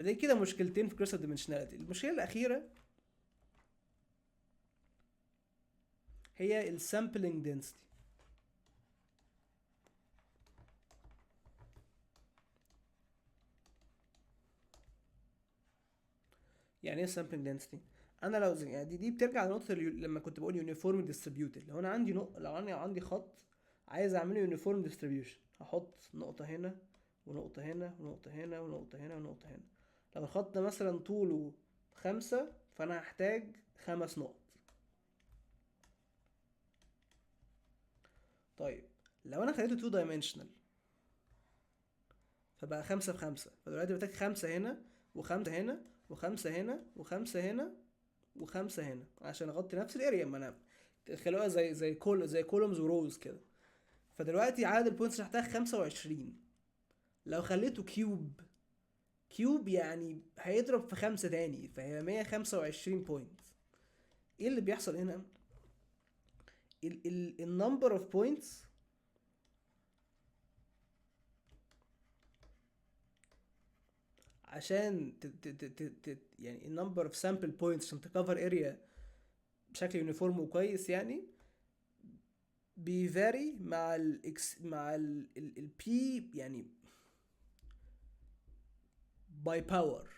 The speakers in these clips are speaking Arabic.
دي كده مشكلتين في كريستال ديمنشناليتي. المشكله الاخيره هي السامبلنج دنسيتي. يعني ايه سامبلنج دنسيتي؟ انا لو يعني دي بترجع لنقطه لما كنت بقول يونيفورم ديستريبيوتد. لو انا عندي لو انا عندي خط عايز اعمله يونيفورم ديستريبيوشن، هحط نقطه هنا ونقطه هنا ونقطه هنا ونقطه هنا ونقطه هنا. لو الخط ده مثلا طوله 5، فانا هحتاج 5 نقط. طيب لو انا خليته 2 dimensional فبقى 5 في 5، فدلوقتي محتاج 5 هنا وخمسة هنا وخمسة هنا وخمسة هنا وخمسة هنا عشان اغطي نفس الاريا. ما انا خلوها زي كولومز وروز كده. فدلوقتي عدد البوينتس اللي هحتاج 25. لو خليته كيوب يعني هيضرب في 5 تاني، فهي 125 بوينت. ايه اللي بيحصل هنا؟ النمبر اوف بوينتس عشان يعني النمبر اوف سامبل بوينتس عشان تكفر اريا بشكل يونيفورم وكويس، يعني بيفاري مع مع البي، يعني باي باور.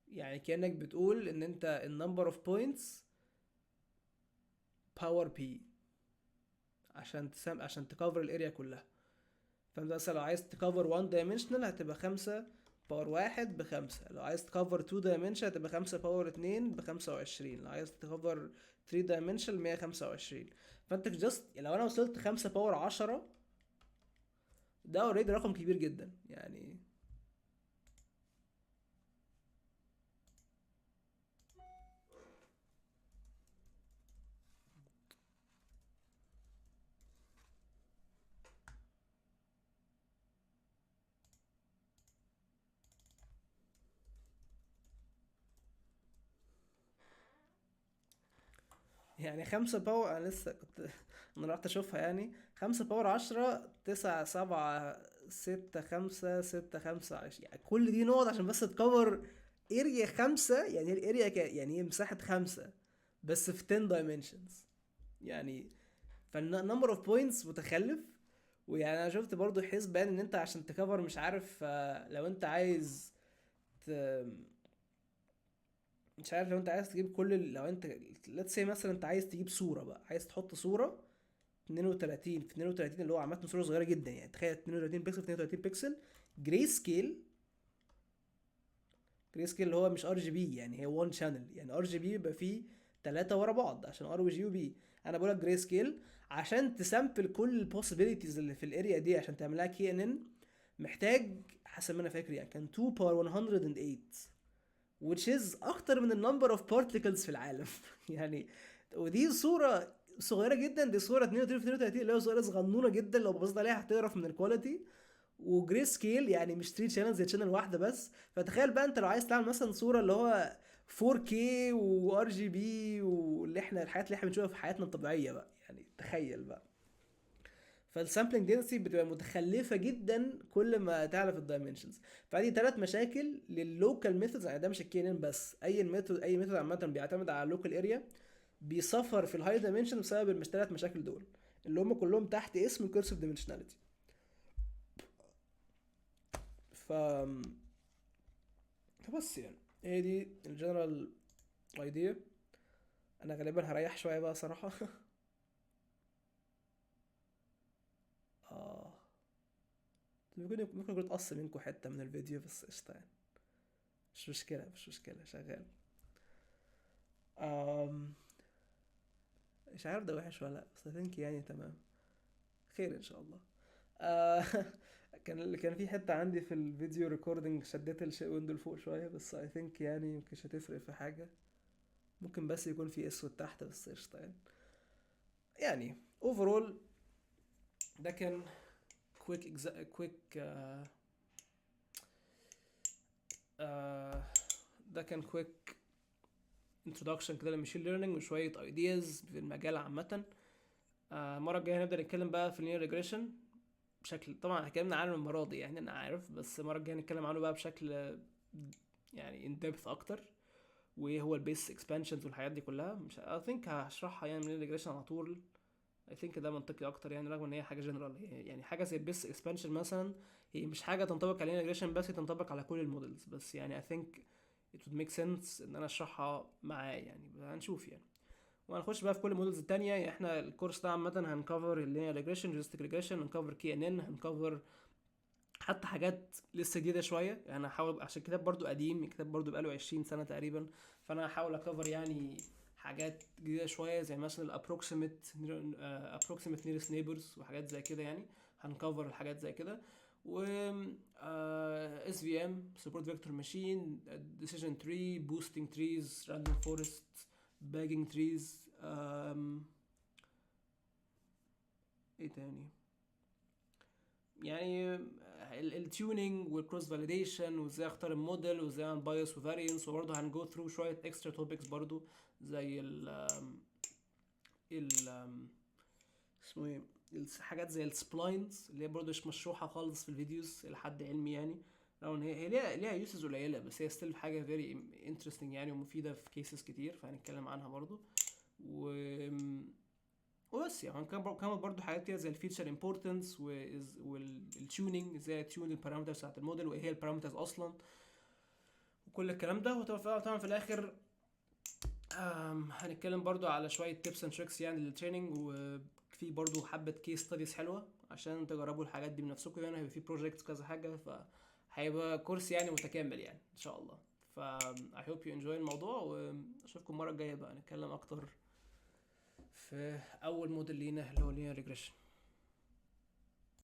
يعني كأنك بتقول ان انت النمبر اوف بوينتس باور بي عشان تكفر الاريا كلها. فانت مثلا لو عايز تكفر 1 dimensional هتبقى 5 باور 1 ب5. لو عايز تكفر 2 dimensional هتبقى 5 باور 2 ب25. لو عايز تكفر 3 dimensional 125. فانت جاست لو انا وصلت 5 باور 10، ده اوريدي رقم كبير جدا يعني. يعني 5 باور، انا لسه كنت انا رحت اشوفها يعني. 5 باور 10 9 7 6 5 6 5 يعني كل دي نقط عشان بس تكفر اريا 5. يعني الاريا يعني هي مساحة 5 بس في 10 dimensions يعني. فالنمبر اوف بوينتس متخلف. ويعني انا شفت برضو حسبان ان انت عشان تكفر مش عارف، لو انت عايز مش عارف لو انت عايز تجيب لو انت let's say مثلا انت عايز تجيب صورة بقى، عايز تحط صورة 32 في 32 اللي هو عامة صورة صغيرة جدا. يعني تخيل 32 بكسل في 32 بكسل جري سكيل. جري سكيل اللي هو مش ار جي بي، يعني هي 1 شانل. يعني ار جي بي بيبقى فيه 3 ورا بعض عشان ار وجي وبي. انا بقولك جري سكيل عشان تسامبل كل البوسيبيليتيز اللي في الاريا دي عشان تعملها كي ان ان. محتاج حسب ما انا فاكر يعني كان 2 باور 108 which is اكتر من النمبر اوف بارتكلز في العالم يعني. ودي صوره صغيره جدا، دي صوره 32 في 32 اللي هي صوره صغنونه جدا، لو بصيت عليها هتقرف من الكواليتي. وجري سكيل يعني مش 3 شانلز، زي شانل واحده بس. فتخيل بقى انت لو عايز تعمل مثلا صوره اللي هو 4K وار جي بي واللي احنا الحاجات اللي احنا بنشوفها في حياتنا الطبيعيه بقى، يعني تخيل بقى. فالسامبلنج دنسيتي بتبقى متخلفه جدا كل ما تعرف الدايمنشنز. فدي 3 مشاكل لللوكال ميثودز. يعني ده مش الكي ان ان بس، اي ميثود عامه بيعتمد على اللوكال اريا بيسفر في الهاي دايمنشن بسبب ال3 مشاكل دول اللي هم كلهم تحت اسم كيرسيف دايمنشناليتي. ف فبس يعني هي دي الجنرال ايديا. انا غالبا هريح شويه بقى صراحه اه ممكن اكون اتقص منكم حته من الفيديو بس قشطه يعني. مش مشكله شغال. أم... مش عارف ده وحش ولا لا، بس I think يعني تمام. خير ان شاء الله. آه كان في حته عندي في الفيديو ريكوردنج شديت الشيء ويندو لفوق شويه، بس I think يعني مش هتفرق في حاجه. ممكن بس يكون في اسود تحت بس قشطه يعني. يعني overall ده كان كويك ده كان كويك introduction كده للماشين ليرنينج وشويه ايدياز في المجال عامه. المره الجايه هنبدا نتكلم بقى في اللينير ريجريشن بشكل، طبعا اتكلمنا عنه المره دي يعني انا عارف، بس المره الجايه نتكلم عنه بقى بشكل يعني ان ديبث اكتر، وايه هو البيس اكسبانشنز والحاجات دي كلها. مش اي ثينك هشرحها يعني من الريجريشن على طول. اي ثينك ده منطقي اكتر يعني، رغم ان هي حاجه جنرال. يعني حاجه زي البيس اكسبانشن مثلا، هي مش حاجه تنطبق على الريجريشن بس، هي تنطبق على كل المودلز. بس يعني اي ثينك it would make sense ان انا اشرحها معاه يعني، هنشوف يعني. وهنخش بقى في كل المودلز التانية. يعني احنا الكورس ده عامة هنكفر اللي هي ريجريشن، جيوستيك ريجريشن، هنكفر كي ان ان، هنكفر حتى حاجات لسه جديدة شوية. يعني انا هحاول، عشان الكتاب برضو قديم، الكتاب برضو بقاله 20 سنة تقريبا، فانا هحاول اكفر يعني حاجات جديدة شوية، زي مثلا الابروكسيمت nearest neighbors وحاجات زي كده يعني. هنكفر الحاجات زي كده. و اس في ام support vector machine, decision tree, boosting trees, random forests, bagging trees. ايه تاني يعني؟ التيونينج والكروس فاليديشن، وازاي اختار الموديل، وازاي اعمل بايس وفارينس. وبرضه هنجو ثرو شويه اكسترا توبكس برضه، زي ال اسمه ايه، الحاجات زي السبلاينز اللي هي برضه مش مشروحه خالص في الفيديوز الى حد علمي يعني. رغم ان هي ليها يوسز قليله، بس هي ستيل حاجه فيري انترستنج يعني، ومفيده في كيسز كتير، فهنتكلم عنها برضه. و وبس يعني كمان برضه حاجات كده زي الفيتشر امبورتنس والتيوننج، ازاي تيون البارامترز بتاعت الموديل، وايه هي البارامترز اصلا، وكل الكلام ده. وطبعا في الاخر هنتكلم برضو على شويه تيبس اند تريكس يعني للتريننج، وفي برضو حبه كيس ستاديز حلوه عشان تجربوا الحاجات دي بنفسكم يعني. هيبقى في بروجكت كذا حاجه، فهيبقى كورس يعني متكامل يعني ان شاء الله. ف I hope you enjoy الموضوع، واشوفكم المره الجايه بقى نتكلم اكتر في اول موديل لينا اللي هو لينا ريجريشن.